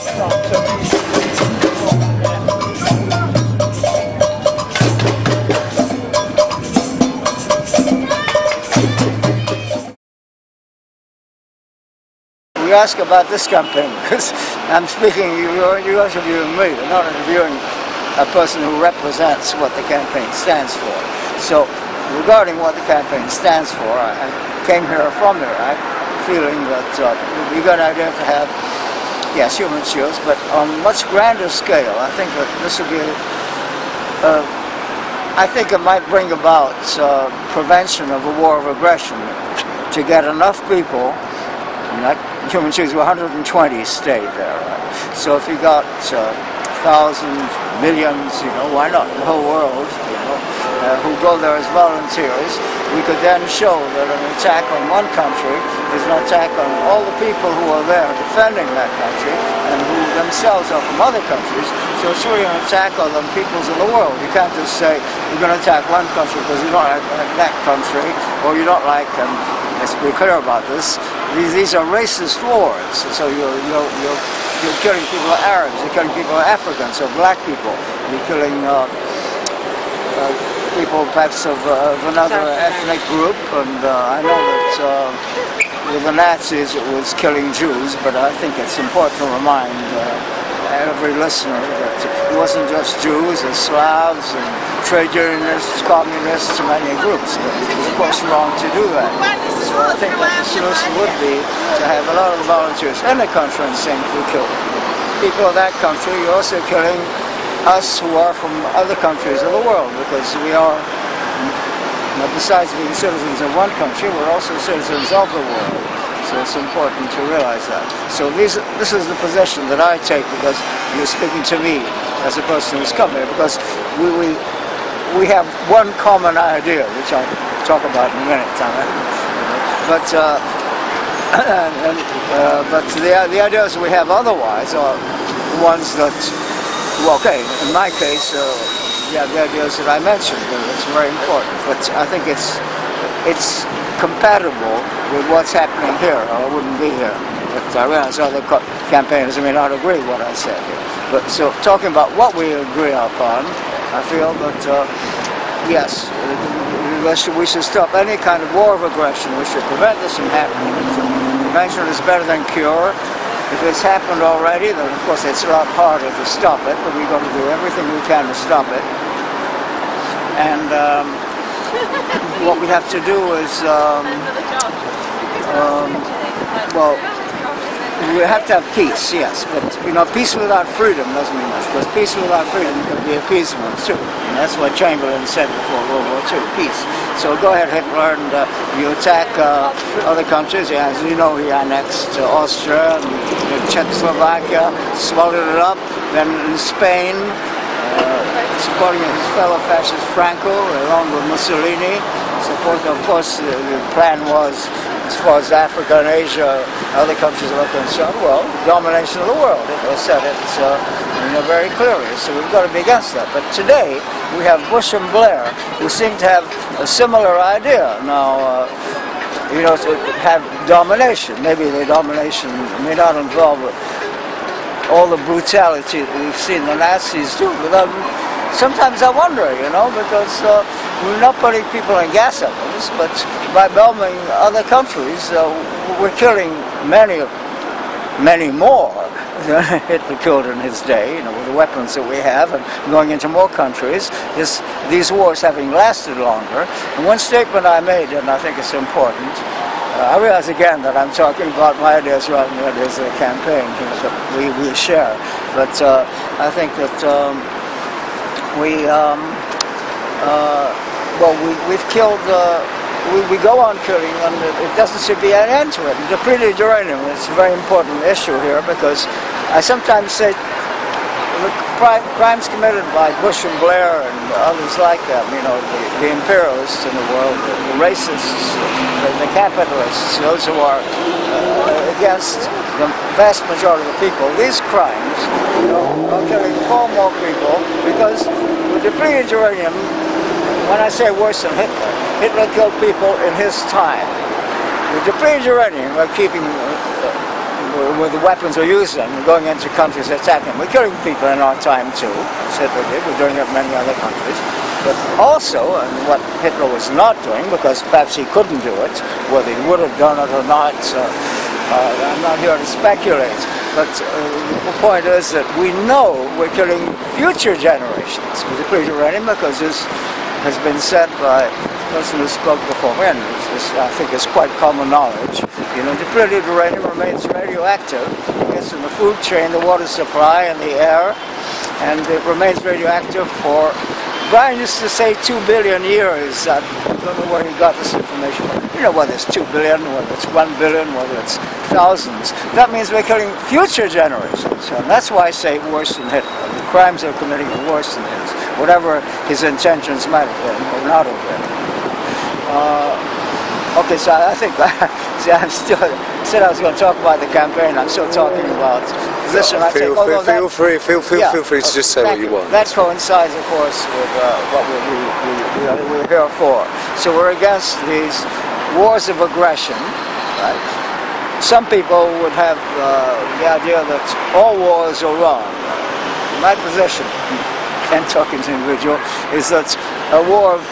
You ask about this campaign because I'm speaking, you're interviewing me, you're not interviewing a person who represents what the campaign stands for. So, regarding what the campaign stands for, I came here from Iraq feeling that it would be a good idea to have, yes, human shields, but on a much grander scale. I think that this would be, I think it might bring about prevention of a war of aggression to get enough people, like human shields, 120 stayed there, right? So if you got thousands, millions, why not the whole world, who go there as volunteers, we could then show that an attack on one country is an attack on all the people who are there defending that country and who themselves are from other countries. So it's really an attack on the peoples of the world. You can't just say you're going to attack one country because you don't like that country, or you don't like them. Let's be clear about this. These are racist wars. So you're killing people who are Arabs, you're killing people who are Africans, or black people. You're killing people perhaps of another ethnic group. And I know that with the Nazis it was killing Jews, but I think it's important to remind every listener that it wasn't just Jews, and Slavs, and trade unionists, communists, and many groups. But it was of course wrong to do that. So I think that the solution would be to have a lot of the volunteers in the country and saying if we kill people of that country, you're also killing us who are from other countries of the world, because we are, besides being citizens of one country, we're also citizens of the world. So it's important to realize that. So this is the position that I take, because you're speaking to me as a person who's come here, because we have one common idea, which I'll talk about in a minute. But the ideas we have otherwise are the ones that, well, okay, in my case, the ideas that I mentioned, it's very important. But I think it's compatible with what's happening here, or I wouldn't be here. But I realize other campaigners may not agree with what I said here. But so, talking about what we agree upon, I feel that, yes, we should stop any kind of war of aggression. We should prevent this from happening. So prevention is better than cure. If it's happened already, then of course it's a lot harder to stop it, but we're going to do everything we can to stop it. And what we have to do is, well, we have to have peace, yes, but peace without freedom doesn't mean much, because peace without freedom can be appeasement too. And that's what Chamberlain said before World War II, peace. So go ahead, Hitler, and you attack other countries. As you know, he annexed Austria and Czechoslovakia, swallowed it up. Then in Spain, supporting his fellow fascist Franco, along with Mussolini, so forth. Of course, the plan was, as far as Africa and Asia, other countries are concerned, well, domination of the world. It said it very clearly. So we've got to be against that. But today, we have Bush and Blair, who seem to have a similar idea. Now, to have domination. Maybe the domination may not involve all the brutality that we've seen the Nazis do. But sometimes I wonder, because we're not putting people in gas ovens, but by bombing other countries, we're killing many more than Hitler killed in his day, with the weapons that we have, and going into more countries, these wars having lasted longer. And one statement I made, and I think it's important, I realize again that I'm talking about my ideas rather than the ideas of the campaign that we share, but I think that we've killed, we go on killing, and it doesn't seem to be an end to it. Depleted uranium is a very important issue here, because I sometimes say the crimes committed by Bush and Blair and others like them, the imperialists in the world, the racists, the capitalists, those who are against the vast majority of the people, these crimes are killing far more people, because with depleted uranium, when I say worse than Hitler, Hitler killed people in his time. With depleted uranium, we're keeping with the weapons we're using, going into countries attacking. We're killing people in our time too, as Hitler did. We're doing it in many other countries. But also, and what Hitler was not doing, because perhaps he couldn't do it, whether he would have done it or not, I'm not here to speculate. But the point is that we know we're killing future generations with depleted uranium, because this has been said by the person who spoke before me, and this, I think, is quite common knowledge. You know, depleted uranium remains radioactive. It gets in the food chain, the water supply, and the air, and it remains radioactive for, Brian used to say 2 billion years. I don't know where he got this information from. You know, whether it's 2 billion, whether it's 1 billion, whether it's thousands. That means we're killing future generations. And that's why I say worse than Hitler. The crimes they're committing are worse than his. Whatever his intentions might have been or not have been. Okay, so I think, see, I'm still, said I was going to talk about the campaign. I'm still talking about position. Feel free to just say what you want. That coincides, of course, with what we're here for. So we're against these wars of aggression, right? Some people would have the idea that all wars are wrong. My position, and talking to an individual, is that a war of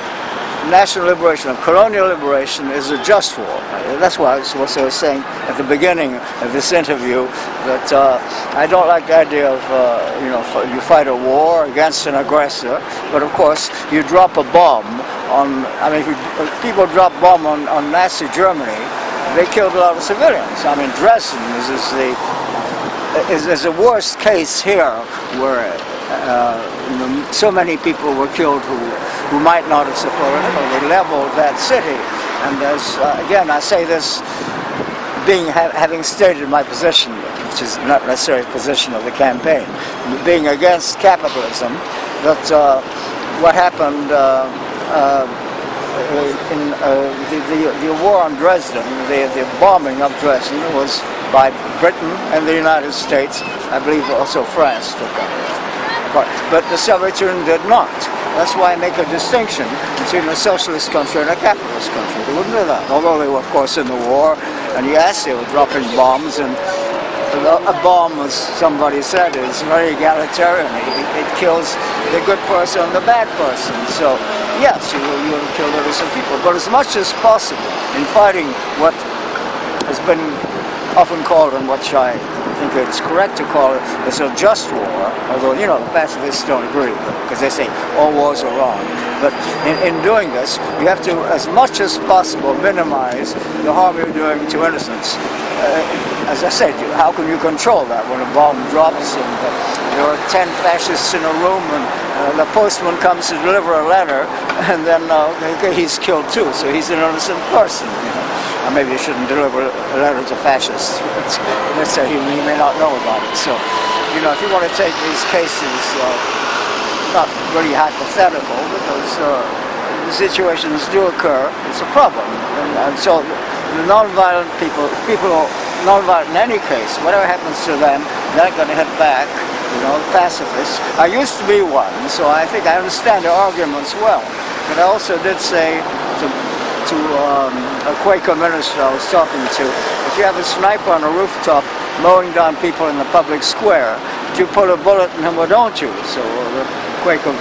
national liberation, of colonial liberation, is a just war. That's why I was saying at the beginning of this interview that I don't like the idea of, you know, you fight a war against an aggressor, but of course you drop a bomb on, I mean, if people drop a bomb on Nazi Germany, they killed a lot of civilians. I mean, Dresden is the worst case here, where you know, so many people were killed who might not have supported it, or they leveled that city. And as again, I say this having stated my position, which is not necessarily the position of the campaign, being against capitalism, that what happened in the war on Dresden, the bombing of Dresden, was by Britain and the United States. I believe also France took that. But the Soviet Union did not. That's why I make a distinction between a socialist country and a capitalist country. They wouldn't do that, although they were, of course, in the war. And yes, they were dropping bombs. And a bomb, as somebody said, is very egalitarian. It kills the good person and the bad person. So yes, you will kill innocent people. But as much as possible in fighting what has been often called, and which I think it's correct to call it, is a just war, although, you know, the pacifists don't agree, because they say all wars are wrong. But in doing this, you have to, as much as possible, minimize the harm you're doing to innocents. As I said, how can you control that when a bomb drops and there are 10 fascists in a room and the postman comes to deliver a letter, and then he's killed too, so he's an innocent person, you know. Or maybe you shouldn't deliver a letter to fascists. Let's say he may not know about it. So, you know, if you want to take these cases, not really hypothetical, because the situations do occur, it's a problem. And so the non-violent people who are non-violent in any case, whatever happens to them, they're not going to hit back. You know, pacifists. I used to be one, so I think I understand their arguments well. But I also did say to a Quaker minister I was talking to, if you have a sniper on a rooftop mowing down people in the public square, do you put a bullet in him or don't you? So the Quaker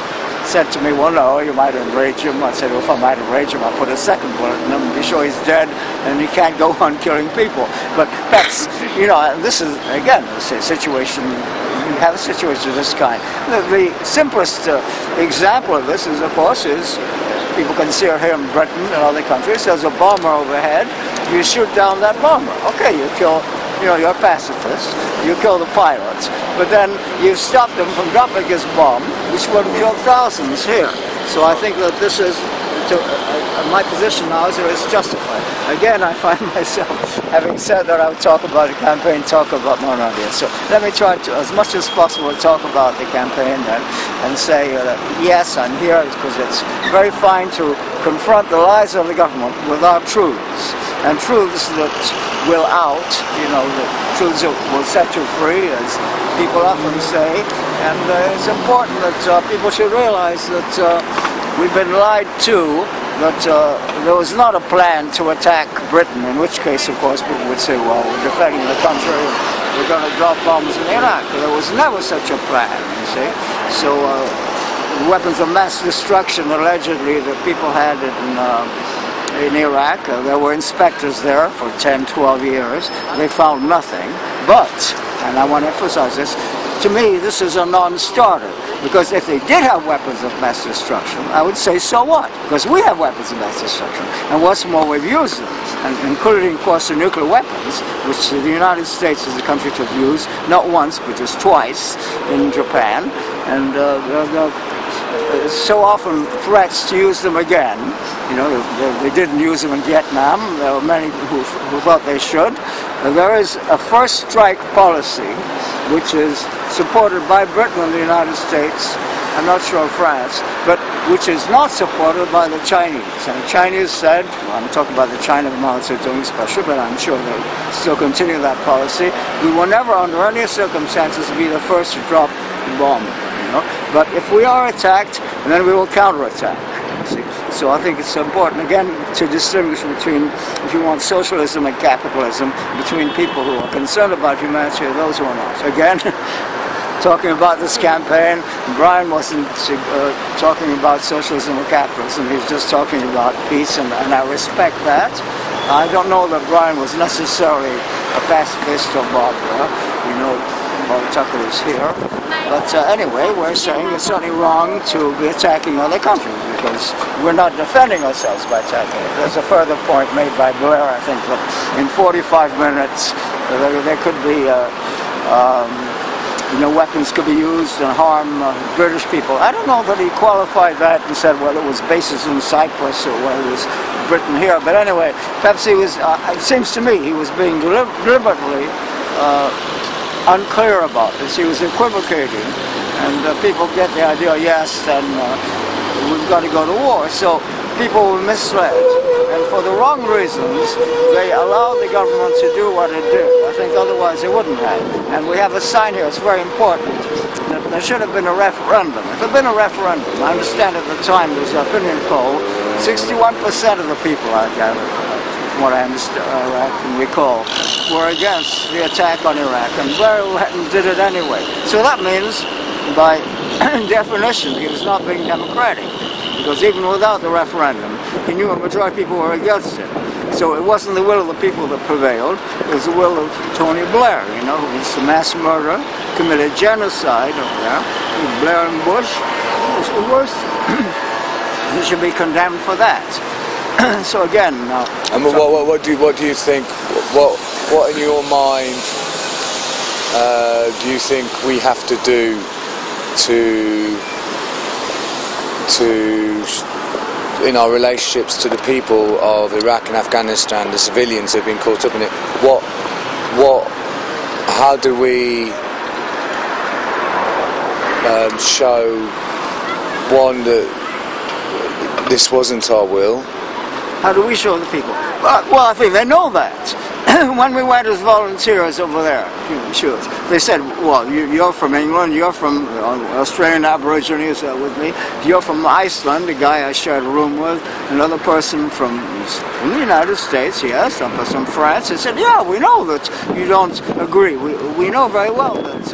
said to me, well, no, you might enrage him. I said, well, if I might enrage him, I'll put a second bullet in him and be sure he's dead and he can't go on killing people. But that's, you know, this is, again, a situation. You have a situation of this kind. The simplest example of this is, of course, people can see it here in Britain and other countries. There's a bomber overhead. You shoot down that bomber. Okay, you kill, you know, you're a pacifist. You kill the pilots. But then you stop them from dropping this bomb, which would kill thousands here. So I think that this is, my position now is justified. Again, I find myself, having said that I would talk about the campaign, talk about my own ideas. So let me try to, as much as possible, talk about the campaign and say that yes, I'm here because it's very fine to confront the lies of the government with our truths. And truths that will out, you know, the truths that will set you free, as people often say. And it's important that people should realize that we've been lied to But there was not a plan to attack Britain, in which case, of course, people would say, well, we're defending the country, we're going to drop bombs in Iraq. There was never such a plan, you see. So weapons of mass destruction, allegedly, that people had in Iraq, there were inspectors there for 10, 12 years. They found nothing. But, and I want to emphasize this, to me, this is a non-starter. Because if they did have weapons of mass destruction, I would say, so what? Because we have weapons of mass destruction. And what's more, we've used them, and including, of course, the nuclear weapons, which the United States is a country to have used, not once, but just twice in Japan. And so often threats to use them again. You know, they didn't use them in Vietnam. There were many who thought they should. There is a first strike policy, which is supported by Britain and the United States, I'm not sure of France, but which is not supported by the Chinese. And the Chinese said, well, I'm talking about the China of Mao Zedong especially, but I'm sure they still continue that policy, we will never under any circumstances be the first to drop the bomb. You know? But if we are attacked, then we will counterattack. See? So I think it's important, again, to distinguish between, if you want, socialism and capitalism, between people who are concerned about humanity and those who are not. Again, talking about this campaign, Brian wasn't talking about socialism or capitalism, he was just talking about peace, and I respect that. I don't know that Brian was necessarily a pacifist or Barbara, you know, Bob Tucker is here. But anyway, we're saying it's certainly wrong to be attacking other countries, because we're not defending ourselves by attacking it. There's a further point made by Blair, I think, that in 45 minutes there could be, you know, weapons could be used and harm British people. I don't know that he qualified that and said whether it was bases in Cyprus or whether it was Britain here. But anyway, perhaps he was, it seems to me, he was being deliberately unclear about this. He was equivocating, and people get the idea, yes, then we've got to go to war. So people were misled, and for the wrong reasons, they allowed the government to do what it did. I think otherwise they wouldn't have. And we have a sign here, it's very important, that there should have been a referendum. If there had been a referendum, I understand at the time there was an opinion poll, 61% of the people, I gather, from what I understand, can recall, were against the attack on Iraq, and Blair did it anyway. So that means, by definition, he was not being democratic, because even without the referendum, he knew a majority of people were against it. So it wasn't the will of the people that prevailed, it was the will of Tony Blair, you know, who was a mass murderer, committed genocide over there, Blair and Bush. It was the worst. He should be condemned for that. So again, what do you think? What in your mind do you think we have to do to in our relationships to the people of Iraq and Afghanistan, the civilians who have been caught up in it? How do we show, one, that this wasn't our will? How do we show the people? Well, I think they know that. When we went as volunteers over there, they said, well, you're from England, you're from Australian Aborigines with me, you're from Iceland, the guy I shared a room with, another person from the United States, yes, some from France. They said, yeah, we know that you don't agree. We know very well that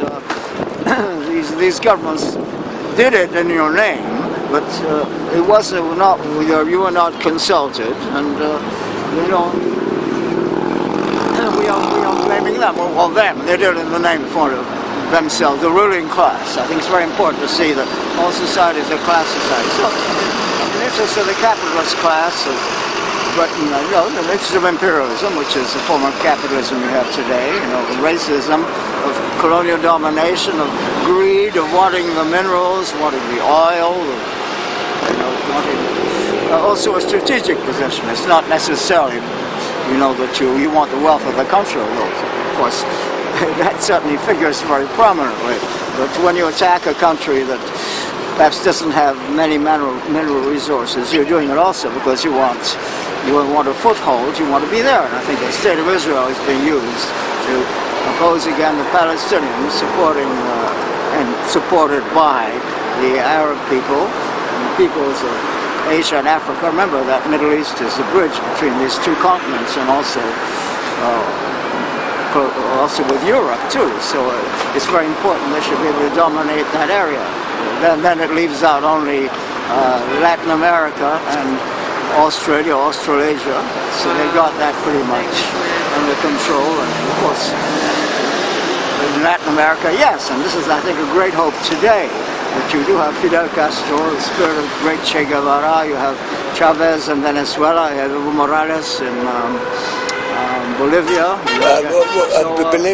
these governments did it in your name, but it wasn't, you were not consulted, and you know, we are blaming them, well them, they did it in the name of themselves, the ruling class. I think it's very important to see that all societies are class societies. So, in the interest of the capitalist class of Britain, you know, the interest of imperialism, which is the form of capitalism we have today, you know, the racism, of colonial domination, of greed, of wanting the minerals, wanting the oil, you know, wanting also a strategic position. It's not necessarily, you know, that you want the wealth of the country, although, of course, that certainly figures very prominently. But when you attack a country that perhaps doesn't have many mineral resources, you're doing it also because you want a foothold, you want to be there. And I think the state of Israel is being used to oppose again the Palestinians, supported by the Arab people, and the peoples of Asia and Africa. Remember that Middle East is the bridge between these two continents, and also with Europe too. So it's very important they should be able to dominate that area. Then it leaves out only Latin America and Australia, Australasia. So they got that pretty much under control. And of course, in Latin America, yes, and this is, I think, a great hope today, that you do have Fidel Castro, the spirit of great Che Guevara, you have Chavez in Venezuela, you have Evo Morales in Bolivia.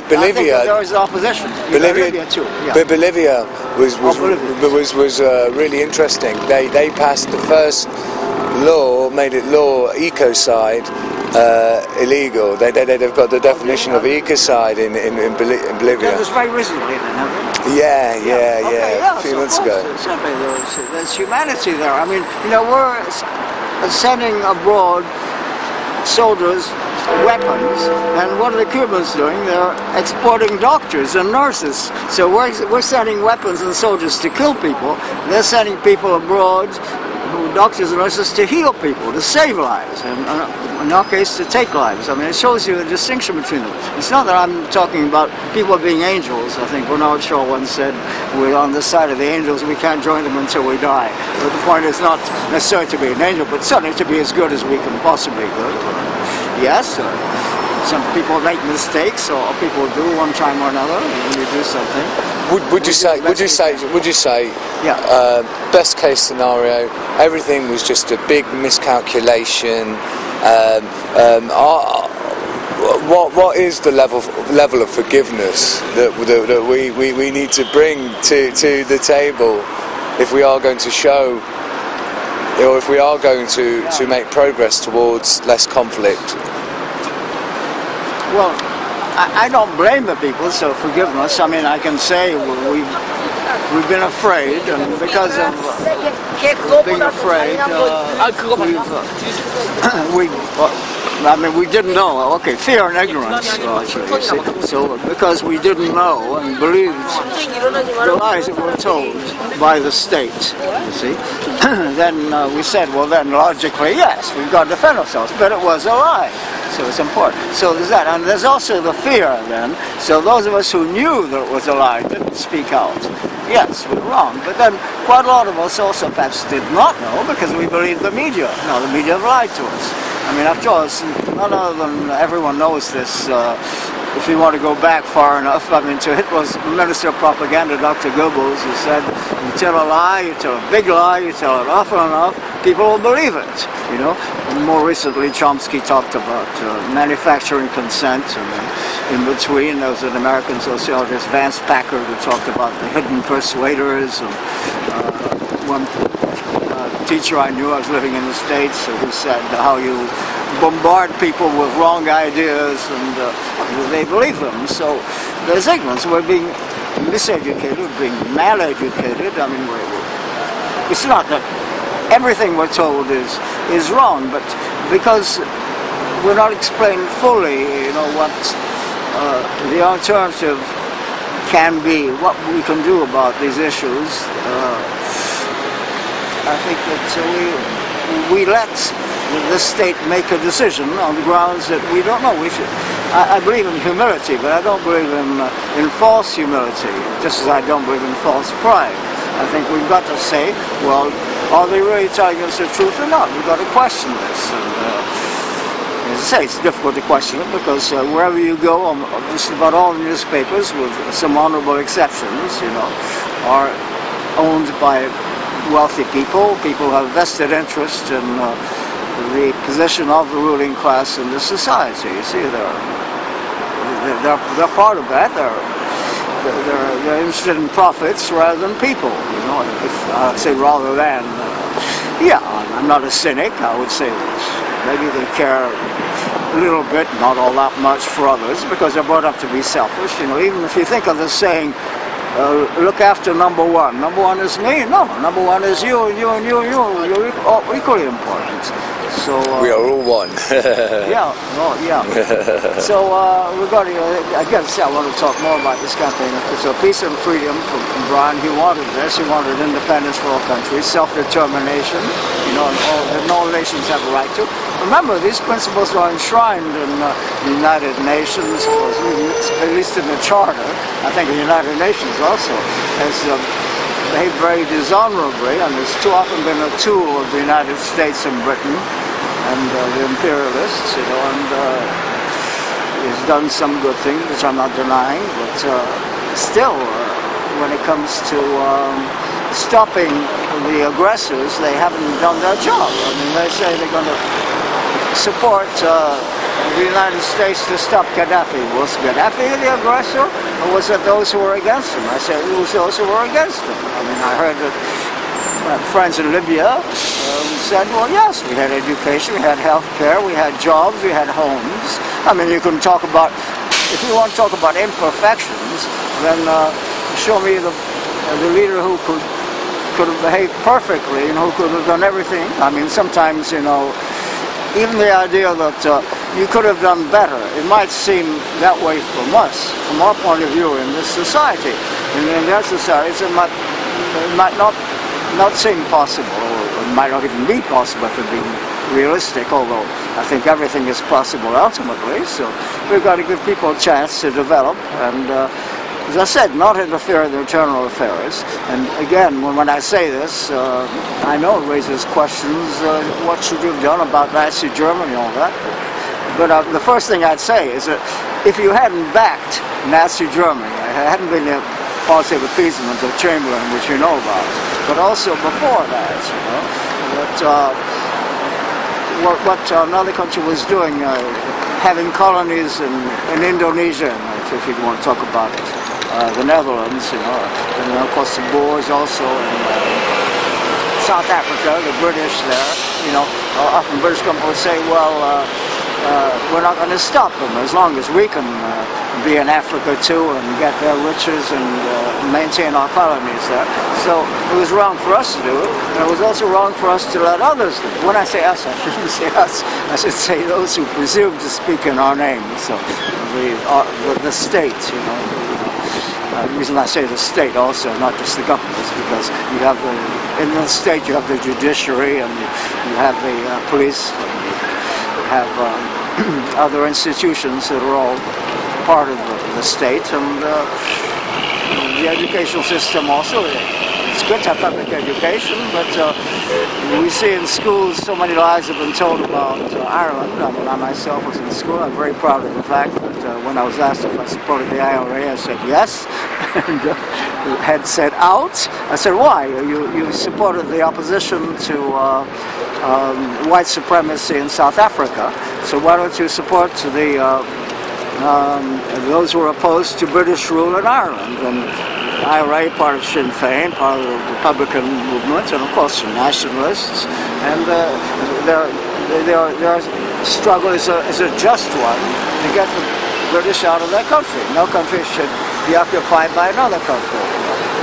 Bolivia. There was opposition. Bolivia too. Yeah. Bolivia was really interesting. They passed the first law, made it law, ecocide illegal. They've got the definition of ecocide in Bolivia. That was very recently, then, haven't it? Yeah, a few months ago. Certainly, there's humanity there. I mean, you know, we're sending abroad soldiers, weapons, and what are the Cubans doing? They're exporting doctors and nurses. So we're sending weapons and soldiers to kill people. They're sending people abroad, doctors and nurses, to heal people, to save lives, and in our case, to take lives. I mean, it shows you the distinction between them. It's not that I'm talking about people being angels. I think Bernard Shaw once said, we're on the side of the angels, we can't join them until we die. But the point is not necessarily to be an angel, but certainly to be as good as we can possibly do. Yes, some people make mistakes, or people do one time or another, when you do something. Would you say, yeah. Best case scenario, everything was just a big miscalculation? What is the level of forgiveness that we need to bring to the table if we are going to show, or if we are going to make progress towards less conflict? Well, I don't blame the people, so forgiveness. I mean, I can say we've been afraid, and because of being afraid, we didn't know. Okay, fear and ignorance, actually, you see. So because we didn't know and believed the lies that were told by the state, you see, then we said, well, then logically, yes, we've got to defend ourselves. But it was a lie. So it's important. So there's that. And there's also the fear then. So those of us who knew that it was a lie didn't speak out. Yes, we're wrong. But then quite a lot of us also perhaps did not know because we believed the media. No, the media have lied to us. I mean, after all, none other than everyone knows this. If you want to go back far enough, I mean, to Hitler's Minister of Propaganda, Dr. Goebbels, who said, you tell a lie, you tell a big lie, you tell it often enough, people will believe it, you know. And more recently, Chomsky talked about manufacturing consent, and in between, there was an American sociologist, Vance Packard, who talked about the hidden persuaders, and one teacher I knew, I was living in the States, who said how you bombard people with wrong ideas and they believe them. So there's ignorance. We're being miseducated, being maleducated. I mean, it's not that everything we're told is wrong, but because we're not explained fully, you know, what the alternative can be, what we can do about these issues. I think that we let the state make a decision on the grounds that we don't know. I believe in humility, but I don't believe in false humility, just as I don't believe in false pride. I think we've got to say, well, are they really telling us the truth or not? We've got to question this. And, as I say, it's difficult to question it because wherever you go, just about all the newspapers, with some honorable exceptions, you know, are owned by wealthy people who have vested interest in the position of the ruling class in the society. You see, they're part of that. They're interested in profits rather than people. You know, if I say rather than, yeah, I'm not a cynic. I would say that maybe they care a little bit, not all that much, for others because they're brought up to be selfish. You know, even if you think of the saying, look after number one. Number one is me? No, number one is you, and you, and you, and you. You're equally important. So we are all one. yeah, well, yeah. So regarding, again, I want to talk more about this campaign. So peace and freedom from Brian. He wanted this. He wanted independence for all countries, self-determination. You know, and all nations have a right to. Remember, these principles are enshrined in the United Nations, at least in the Charter. I think the United Nations also has behaved very dishonorably, and it's too often been a tool of the United States and Britain and the imperialists, you know, and he's done some good things, which I'm not denying, but still, when it comes to stopping the aggressors, they haven't done their job. I mean, they say they're going to support the United States to stop Gaddafi. Was Gaddafi the aggressor, or was it those who were against him? I said it was those who were against him. I mean, I heard that friends in Libya said, well, yes, we had education, we had health care, we had jobs, we had homes. I mean, you can talk about, if you want to talk about imperfections, then show me the leader who could have behaved perfectly and who could have done everything. I mean, sometimes, you know, even the idea that you could have done better, it might seem that way from us, from our point of view in this society. And in their societies, it might not seem possible, or it might not even be possible if it being realistic, although I think everything is possible ultimately. So we've got to give people a chance to develop and, as I said, not interfere in their internal affairs. And again, when I say this, I know it raises questions, what should you have done about Nazi Germany and all that. But the first thing I'd say is that if you hadn't backed Nazi Germany, it hadn't been a policy of appeasement of Chamberlain, which you know about, but also before that, you know, what another country was doing, having colonies in Indonesia, if you want to talk about it. The Netherlands, you know, and of course the Boers also in South Africa, the British there, you know, often British companies would say, well, we're not going to stop them as long as we can be in Africa too and get their riches and maintain our colonies there. So it was wrong for us to do it, and it was also wrong for us to let others do it. When I say us, I shouldn't say us, I should say those who presume to speak in our name, so the state, you know. The reason I say the state also, not just the government, is because you have in the state you have the judiciary and you have the police, and you have other institutions that are all part of the state, and the educational system also. It's good to have public education, but we see in schools so many lies have been told about Ireland. I mean, I myself was in school. I'm very proud of the fact that when I was asked if I supported the IRA, I said yes, and had said out. I said, why? You supported the opposition to white supremacy in South Africa, so why don't you support those who are opposed to British rule in Ireland? And IRA, part of Sinn Féin, part of the Republican movement, and of course the nationalists, and their struggle is a just one to get the British out of their country. No country should be occupied by another country,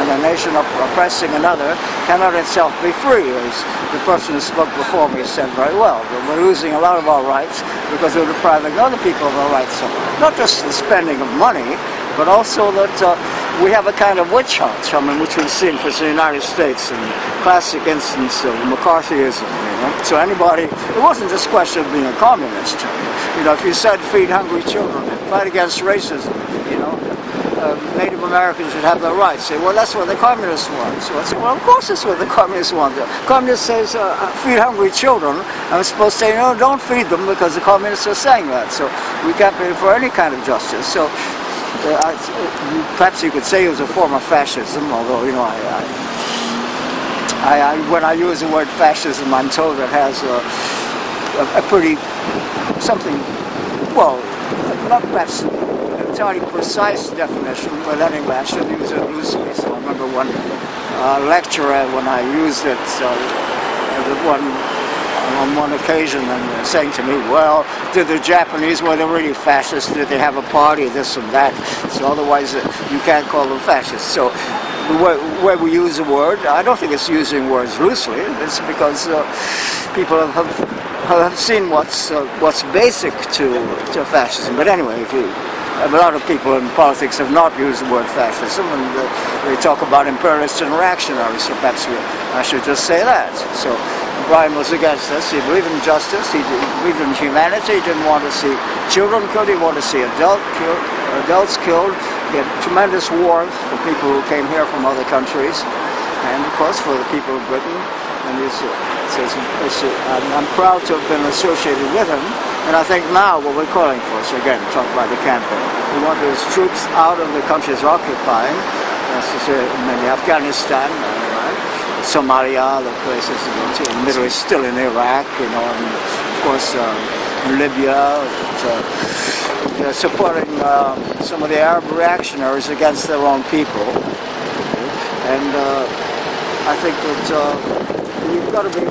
and a nation oppressing another cannot itself be free, as the person who spoke before me said very well. We're losing a lot of our rights because we're depriving other people of their rights. So not just the spending of money, but also that we have a kind of witch hunt, I mean, which we've seen for the United States, and classic instance of McCarthyism, you know. So anybody, it wasn't just a question of being a communist. You know, if you said feed hungry children, fight against racism, you know, Native Americans should have their rights. Say, well, that's what the communists want. So I say, well, of course that's what the communists want. The communist says feed hungry children. I'm supposed to say, no, don't feed them, because the communists are saying that. So we can't be for any kind of justice. So perhaps you could say it was a form of fascism, although, you know, when I use the word fascism, I'm told it has a pretty, something, well, not perhaps entirely precise definition, but anyway, I should use it loosely. So I remember one lecturer, when I used it, on one occasion, and saying to me, well, did the Japanese, were they really fascists? Did they have a party, this and that? So otherwise you can't call them fascists. So where we use the word, I don't think it's using words loosely. It's because people have have seen what's basic to fascism. But anyway, a lot of people in politics have not used the word fascism, and they talk about imperialists and reactionaries, so perhaps I should just say that. So Brian was against this. He believed in justice, he believed in humanity, he didn't want to see children killed, he wanted to see adults killed. He had tremendous warmth for people who came here from other countries, and of course for the people of Britain. And I'm proud to have been associated with him. And I think now what we're calling for, so again, talk about the campaign, we want those troops out of the countries occupying, maybe Afghanistan, Somalia, the places, in the Middle East, still in Iraq, and of course Libya, supporting some of the Arab reactionaries against their own people. And I think that we've got to be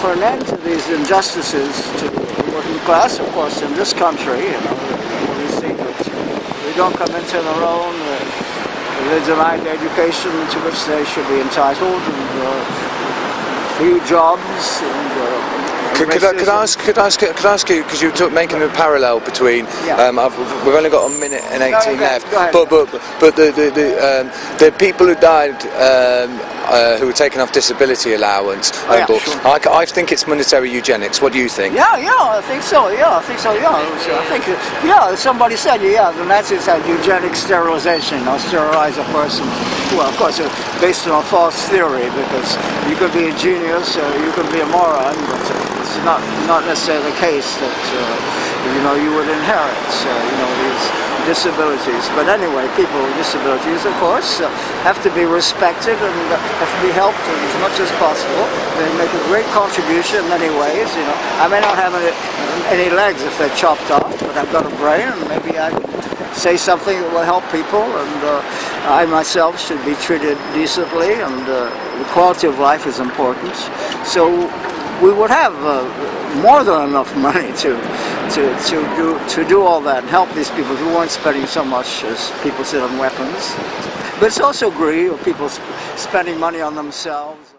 for an end to these injustices to the working class, of course, in this country. We see that they don't come into their own. They're denied the education to which they should be entitled, and free jobs, and Could I ask you, because you were making a parallel between, we've only got a minute and 18 left, but the people who died who were taken off disability allowance, I think it's monetary eugenics. What do you think? Yeah, I think so. I think somebody said, the Nazis had eugenic sterilization, sterilize a person. Well, of course, based on a false theory, because you could be a genius or you could be a moron, but it's not necessarily the case that you would inherit these disabilities. But anyway, people with disabilities, of course, have to be respected and have to be helped as much as possible. They make a great contribution in many ways. I may not have any legs if they're chopped off, but I've got a brain, and maybe I can say something that will help people, and I myself should be treated decently, and the quality of life is important. So we would have more than enough money to do all that and help these people who weren't spending so much as people sit on weapons. But it's also greed, or people spending money on themselves.